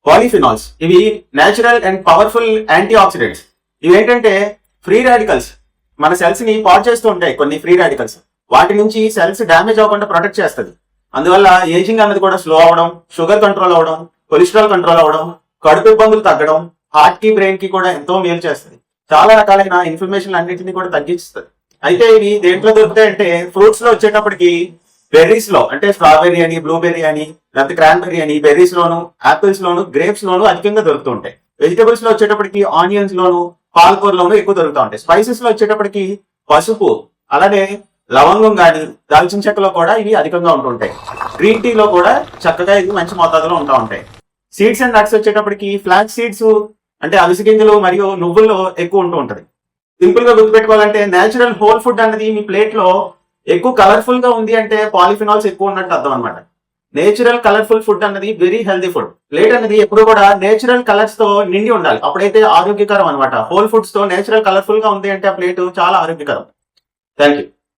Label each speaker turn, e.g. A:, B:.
A: Polyphenols ఇవి natural and powerful antioxidants. ఇవి ఏంటంటే ఫ్రీ రాడికల్స్, మన సెల్స్ ని పాడు చేస్తూ ఉంటాయి. కొన్ని ఫ్రీ రాడికల్స్ వాటి నుంచి సెల్స్ డ్యామేజ్ అవ్వకుండా ప్రొటెక్ట్ చేస్తుంది. అందువల్ల ఏజింగ్ అన్నది కూడా స్లో అవడం, షుగర్ కంట్రోల్ అవడం, కొలెస్ట్రాల్ కంట్రోల్ అవడం, కడుపు ఇబ్బందులు తగ్గడం, హార్ట్ కి బ్రెయిన్ కి కూడా ఎంతో మేలు చేస్తుంది. చాలా రకాలైన ఇన్ఫ్లమేషన్ అన్నింటినీ కూడా తగ్గిస్తుంది. అయితే ఇవి దేంట్లో దొరుకుతాయంటే ఫ్రూట్స్ లో వచ్చేటప్పటికి బెర్రీస్ లో, అంటే స్ట్రాబెర్రీ అని, బ్లూబెర్రీ అని, లేకపోతే క్రాన్బెర్రీ అని బెర్రీస్ లోను, ఆపిల్స్ లోను, గ్రేప్స్ లోను అధికంగా దొరుకుతూ ఉంటాయి. వెజిటబుల్స్ లో వచ్చేటప్పటికి ఆనియన్స్ లోను, పాలకూరలోను ఎక్కువ దొరుకుతూ ఉంటాయి. స్పైసెస్ లో వచ్చేటప్పటికి పసుపు, అలానే లవంగం గాని, దాల్చిన చెక్కలో కూడా ఇవి అధికంగా ఉంటుంటాయి. గ్రీన్ టీ లో కూడా చక్కగా ఇది మంచి మోతాదులో ఉంటూ ఉంటాయి. సీడ్స్ అండ్ నట్స్ వచ్చేటప్పటికి ఫ్లాక్స్ సీడ్స్ అంటే అవిసె గింజలు మరియు నువ్వుల్లో ఎక్కువ ఉంటూ ఉంటది. సింపుల్ గా గుర్తుపెట్టుకోవాలంటే నేచురల్ హోల్ ఫుడ్ అనేది మీ ప్లేట్ లో ఎక్కువ కలర్ఫుల్ గా ఉంది అంటే పాలిఫినాల్స్ ఎక్కువ ఉన్నట్టు అర్థం అనమాట. నేచురల్ కలర్ఫుల్ ఫుడ్ అన్నది వెరీ హెల్దీ ఫుడ్. ప్లేట్ అనేది ఎప్పుడు కూడా నేచురల్ కలర్స్ తో నిండి ఉండాలి, అప్పుడైతే ఆరోగ్యకరం అనమాట. హోల్ ఫుడ్స్ తో నేచురల్ కలర్ఫుల్ గా ఉంది అంటే ఆ ప్లేట్ చాలా ఆరోగ్యకరం. Thank you.